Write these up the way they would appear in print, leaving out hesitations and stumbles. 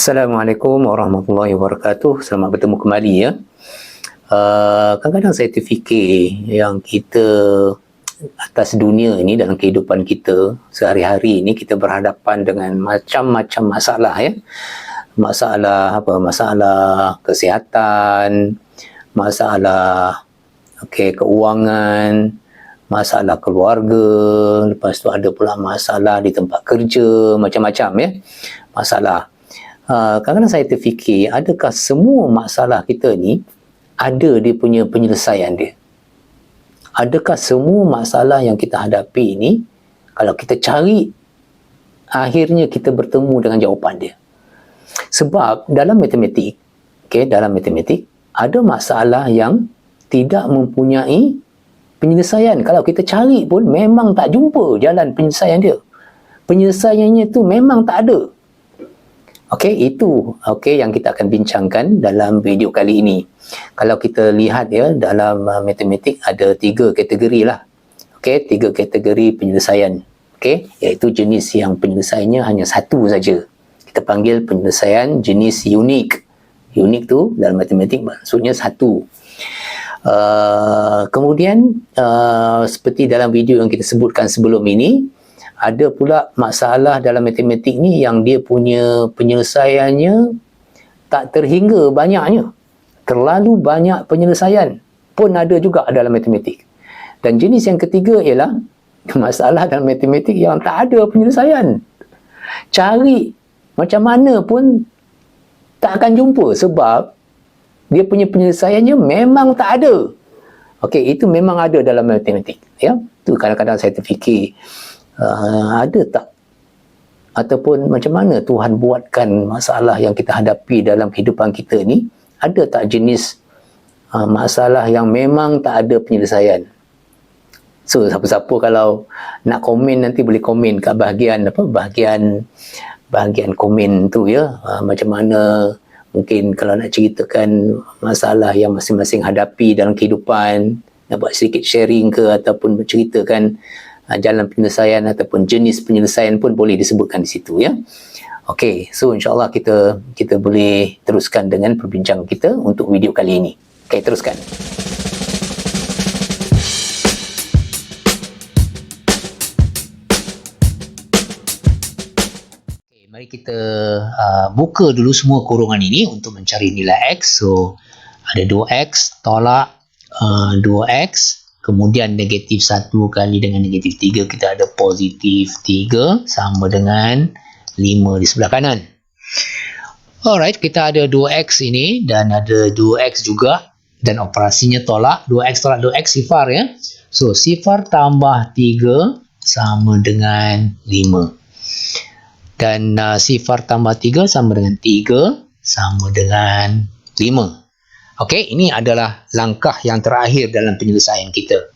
Assalamualaikum warahmatullahi wabarakatuh. Selamat bertemu kembali ya. Kadang-kadang saya terfikir yang kita atas dunia ini, dalam kehidupan kita sehari-hari ini, kita berhadapan dengan macam-macam masalah ya. Masalah apa? Masalah kesihatan, masalah keuangan, masalah keluarga, lepas tu ada pula masalah di tempat kerja, macam-macam ya. Masalah. Kadang-kadang saya terfikir, adakah semua masalah kita ni ada dia punya penyelesaian dia? Adakah semua masalah yang kita hadapi ni, kalau kita cari, akhirnya kita bertemu dengan jawapan dia? Sebab dalam matematik, dalam matematik, ada masalah yang tidak mempunyai penyelesaian. Kalau kita cari pun memang tak jumpa jalan penyelesaian dia. Penyelesaiannya tu memang tak ada. Itu yang kita akan bincangkan dalam video kali ini. Kalau kita lihat ya, dalam matematik ada 3 kategori lah. 3 kategori penyelesaian. Iaitu jenis yang penyelesaiannya hanya satu saja. Kita panggil penyelesaian jenis unik. Unik tu dalam matematik maksudnya satu. Kemudian seperti dalam video yang kita sebutkan sebelum ini, ada pula masalah dalam matematik ni yang dia punya penyelesaiannya tak terhingga banyaknya. Terlalu banyak penyelesaian pun ada juga dalam matematik. Dan jenis yang ketiga ialah masalah dalam matematik yang tak ada penyelesaian. Cari macam mana pun tak akan jumpa sebab dia punya penyelesaiannya memang tak ada. Itu memang ada dalam matematik. Ya, tu kadang-kadang saya terfikir, ada tak, ataupun macam mana Tuhan buatkan masalah yang kita hadapi dalam kehidupan kita ni, ada tak jenis masalah yang memang tak ada penyelesaian? So siapa-siapa kalau nak komen nanti boleh komen kat bahagian komen tu ya. Macam mana mungkin kalau nak ceritakan masalah yang masing-masing hadapi dalam kehidupan, nak buat sedikit sharing ke, ataupun menceritakan jalan penyelesaian ataupun jenis penyelesaian pun boleh disebutkan di situ ya. So insyaAllah kita boleh teruskan dengan perbincangan kita untuk video kali ini. Teruskan. Mari kita buka dulu semua kurungan ini untuk mencari nilai X. So ada 2X tolak 2X. Kemudian negatif 1 kali dengan negatif 3, kita ada positif 3 sama dengan 5 di sebelah kanan. Alright, kita ada 2X ini dan ada 2X juga. Dan operasinya tolak. 2X tolak 2X sifar ya. So, sifar tambah 3 sama dengan 5. Dan sifar tambah 3 sama dengan 3 sama dengan 5. Ini adalah langkah yang terakhir dalam penyelesaian kita.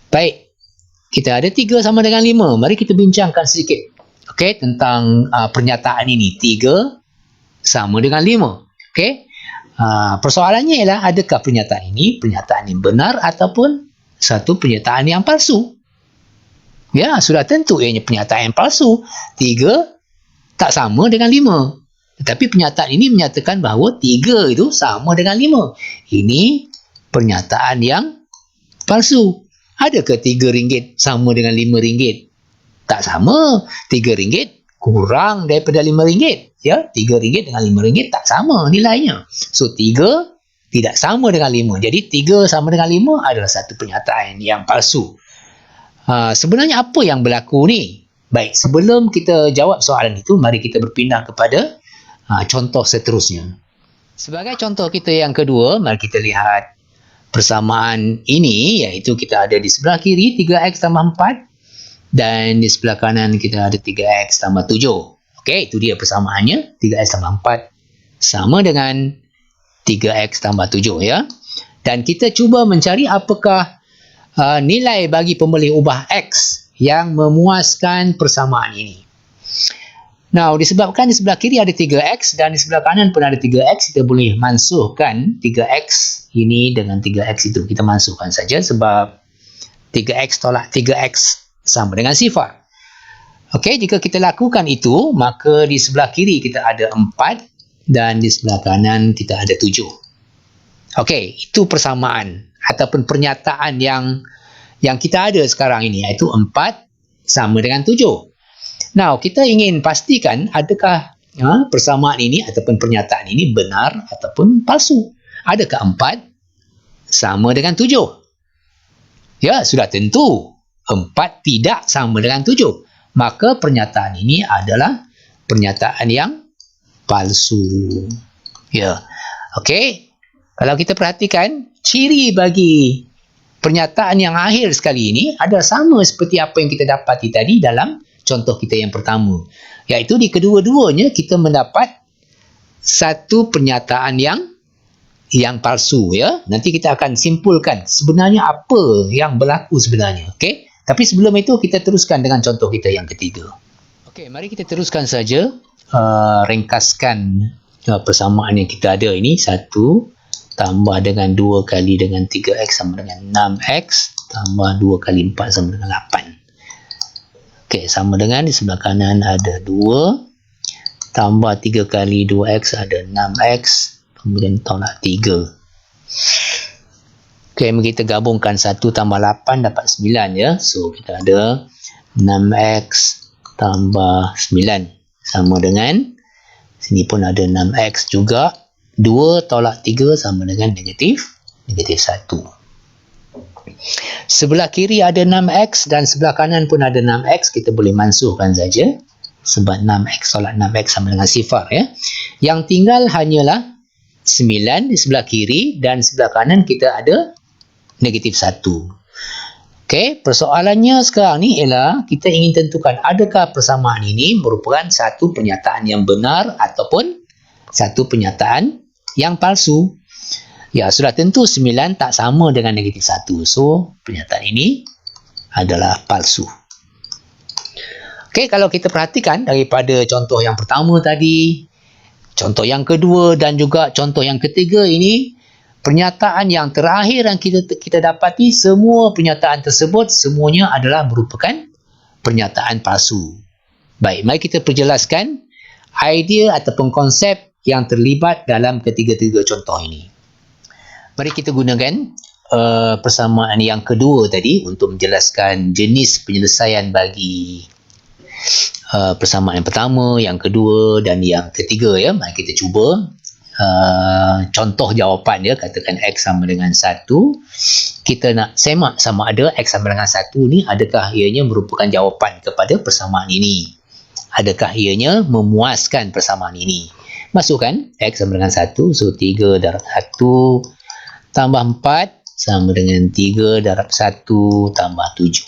Baik, kita ada 3 sama dengan 5. Mari kita bincangkan sedikit tentang pernyataan ini. 3 sama dengan 5. Persoalannya ialah, adakah pernyataan ini pernyataan yang benar ataupun satu pernyataan yang palsu? Ya, sudah tentu ianya pernyataan yang palsu. 3 tak sama dengan 5. Tetapi pernyataan ini menyatakan bahawa 3 itu sama dengan 5. Ini pernyataan yang palsu. Adakah RM3 sama dengan RM5? Tak sama. RM3 kurang daripada RM5. Ya, RM3 dengan RM5 tak sama nilainya. So, 3 tidak sama dengan 5. Jadi, 3 sama dengan 5 adalah satu pernyataan yang palsu. Sebenarnya apa yang berlaku ni? Baik, sebelum kita jawab soalan itu, mari kita berpindah kepada contoh seterusnya. Sebagai contoh kita yang kedua, mari kita lihat persamaan ini, iaitu kita ada di sebelah kiri 3x tambah 4 dan di sebelah kanan kita ada 3x tambah 7. Itu dia persamaannya. 3x tambah 4 sama dengan 3x tambah 7 ya. Dan kita cuba mencari apakah nilai bagi pemboleh ubah x yang memuaskan persamaan ini. Now, disebabkan di sebelah kiri ada 3x dan di sebelah kanan pun ada 3x, kita boleh mansuhkan 3x ini dengan 3x itu. Kita mansuhkan saja sebab 3x tolak 3x sama dengan sifar. Okey, jika kita lakukan itu, maka di sebelah kiri kita ada 4 dan di sebelah kanan kita ada 7. Okey, itu persamaan ataupun pernyataan yang kita ada sekarang ini, iaitu 4 sama dengan 7. Now, kita ingin pastikan adakah persamaan ini ataupun pernyataan ini benar ataupun palsu. Adakah 4 sama dengan 7? Ya, sudah tentu 4 tidak sama dengan 7. Maka pernyataan ini adalah pernyataan yang palsu. Ya. Okey. Kalau kita perhatikan, ciri bagi pernyataan yang akhir sekali ini adalah sama seperti apa yang kita dapati tadi dalam contoh kita yang pertama. Iaitu di kedua-duanya kita mendapat satu pernyataan yang palsu, ya. Nanti kita akan simpulkan sebenarnya apa yang berlaku sebenarnya. Okey? Tapi sebelum itu kita teruskan dengan contoh kita yang ketiga. Okey, mari kita teruskan saja ringkaskan persamaan yang kita ada ini. 1 tambah dengan 2 kali dengan 3x sama dengan 6x tambah 2 kali 4 sama dengan 8. Okey, sama dengan di sebelah kanan ada 2 tambah 3 kali 2x ada 6x kemudian tolak 3. Okey, kita gabungkan 1 tambah 8 dapat 9, ya. So, kita ada 6x tambah 9 sama dengan, sini pun ada 6x juga. 2 tolak 3 sama dengan negatif 1. Sebelah kiri ada 6x dan sebelah kanan pun ada 6x. Kita boleh mansuhkan saja. Sebab 6x tolak 6x sama dengan sifar, ya. Yang tinggal hanyalah 9 di sebelah kiri dan sebelah kanan kita ada negatif 1. Okey, persoalannya sekarang ni ialah kita ingin tentukan adakah persamaan ini merupakan satu pernyataan yang benar ataupun satu pernyataan yang palsu. Ya, sudah tentu 9 tak sama dengan negatif 1. So, pernyataan ini adalah palsu. Okey, kalau kita perhatikan daripada contoh yang pertama tadi, contoh yang kedua dan juga contoh yang ketiga ini, pernyataan yang terakhir yang kita dapati, semua pernyataan tersebut semuanya adalah merupakan pernyataan palsu. Baik, mari kita perjelaskan idea ataupun konsep yang terlibat dalam ketiga-tiga contoh ini. Mari kita gunakan persamaan yang kedua tadi untuk menjelaskan jenis penyelesaian bagi persamaan yang pertama, yang kedua dan yang ketiga, ya. Mari kita cuba contoh jawapan dia, katakan x sama dengan 1. Kita nak semak sama ada x sama dengan 1 ni adakah ianya merupakan jawapan kepada persamaan ini, adakah ianya memuaskan persamaan ini. Masukkan x sama dengan 1, so 3 darab 1 tambah 4 sama dengan 3 darab 1 tambah 7.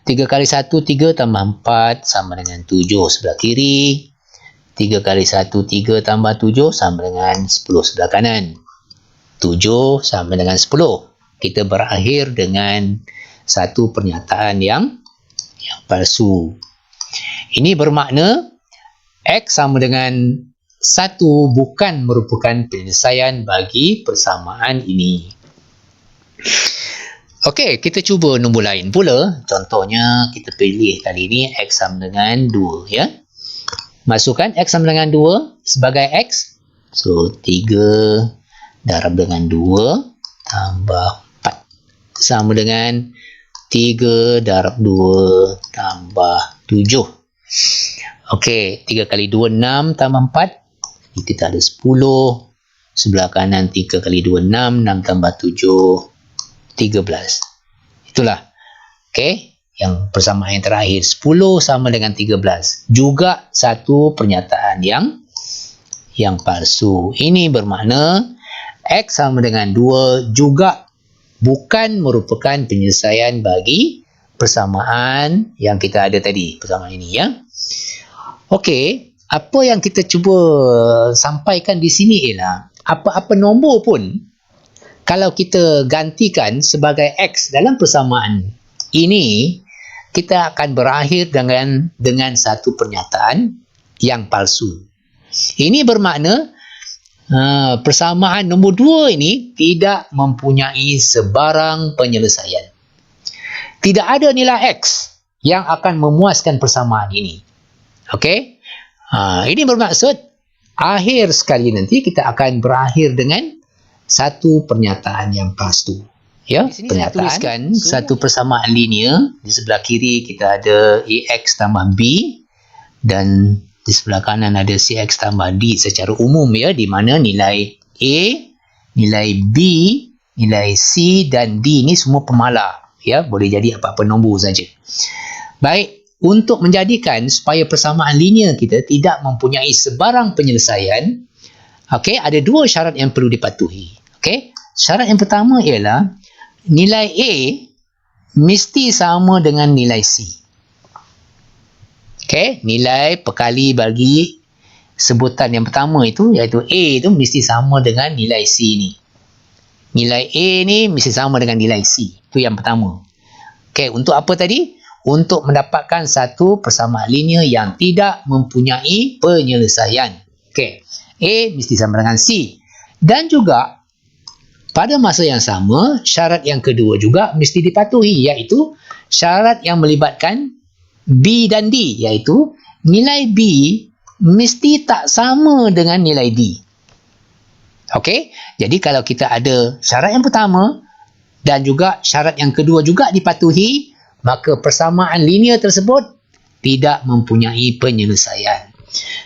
3 kali 1 3 tambah 4 sama dengan 7 sebelah kiri. 3 kali 1, 3 tambah 7 sama dengan 10 sebelah kanan. 7 sama dengan 10. Kita berakhir dengan satu pernyataan yang palsu. Ini bermakna X sama dengan 1 bukan merupakan penyelesaian bagi persamaan ini. Okey, kita cuba nombor lain pula. Contohnya kita pilih kali ini X sama dengan 2, ya. Masukkan X sama dengan 2 sebagai X. So, 3 darab dengan 2 tambah 4. Sama dengan 3 darab 2 tambah 7. Okey, 3 kali 2, 6 tambah 4. Ini kita ada 10. Sebelah kanan 3 kali 2, 6. 6 tambah 7, 13. Itulah. Okey. Yang persamaan yang terakhir 10 sama dengan 13, juga satu pernyataan yang palsu. Ini bermakna X sama dengan 2 juga bukan merupakan penyelesaian bagi persamaan yang kita ada tadi, persamaan ini, ya. Okey, apa yang kita cuba sampaikan di sini ialah apa-apa nombor pun kalau kita gantikan sebagai X dalam persamaan ini, kita akan berakhir dengan satu pernyataan yang palsu. Ini bermakna persamaan nombor 2 ini tidak mempunyai sebarang penyelesaian. Tidak ada nilai X yang akan memuaskan persamaan ini. Okey? Ini bermaksud akhir sekali nanti kita akan berakhir dengan satu pernyataan yang pastu. Ya, di sini saya tuliskan satu persamaan linear. Di sebelah kiri kita ada AX tambah B dan di sebelah kanan ada CX tambah D secara umum, ya, di mana nilai A, nilai B, nilai C dan D ni semua pemalar, ya, boleh jadi apa-apa nombor saja. Baik, untuk menjadikan supaya persamaan linear kita tidak mempunyai sebarang penyelesaian, okey, ada dua syarat yang perlu dipatuhi. Okey, syarat yang pertama ialah nilai A mesti sama dengan nilai C. Okey, nilai perkali bagi sebutan yang pertama itu, iaitu A itu mesti sama dengan nilai C ni. Nilai A ni mesti sama dengan nilai C. Itu yang pertama. Okey, untuk apa tadi? Untuk mendapatkan satu persamaan linear yang tidak mempunyai penyelesaian. Okey, A mesti sama dengan C. Dan juga pada masa yang sama, syarat yang kedua juga mesti dipatuhi, iaitu syarat yang melibatkan B dan D, iaitu nilai B mesti tak sama dengan nilai D. Okey, jadi kalau kita ada syarat yang pertama dan juga syarat yang kedua juga dipatuhi, maka persamaan linear tersebut tidak mempunyai penyelesaian.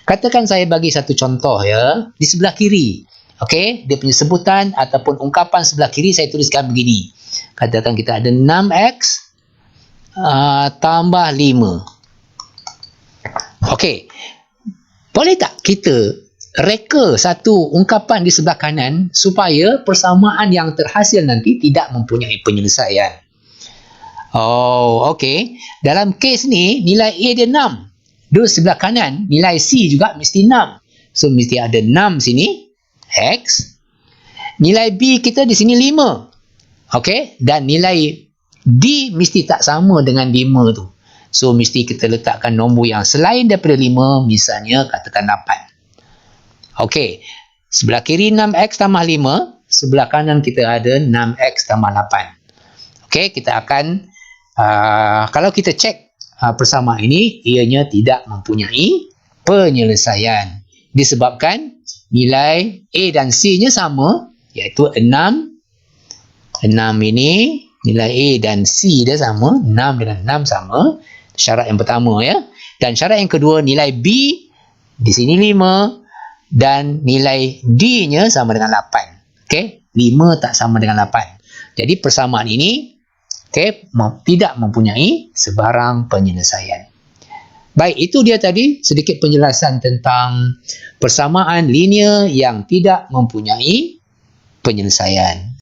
Katakan saya bagi satu contoh, ya, di sebelah kiri. Okey, dia punya sebutan ataupun ungkapan sebelah kiri saya tuliskan begini. Katakan kita ada 6x tambah 5. Okey, boleh tak kita reka satu ungkapan di sebelah kanan supaya persamaan yang terhasil nanti tidak mempunyai penyelesaian? Oh, okey. Dalam kes ni, nilai A dia 6. Di sebelah kanan, nilai C juga mesti 6. So, mesti ada 6 sini. X. Nilai B kita di sini 5. Okey. Dan nilai D mesti tak sama dengan 5 tu. So, mesti kita letakkan nombor yang selain daripada 5, misalnya katakan 8. Okey. Sebelah kiri 6x tambah 5. Sebelah kanan kita ada 6x tambah 8. Okey, kita akan kalau kita cek persamaan ini, ianya tidak mempunyai penyelesaian. Disebabkan nilai A dan C nya sama, iaitu 6. 6 ini, nilai A dan C dia sama, 6 dengan 6 sama. Syarat yang pertama, ya. Dan syarat yang kedua, nilai B di sini 5 dan nilai D nya sama dengan 8. Okey, 5 tak sama dengan 8. Jadi persamaan ini, okey, tidak mempunyai sebarang penyelesaian. Baik, itu dia tadi sedikit penjelasan tentang persamaan linear yang tidak mempunyai penyelesaian.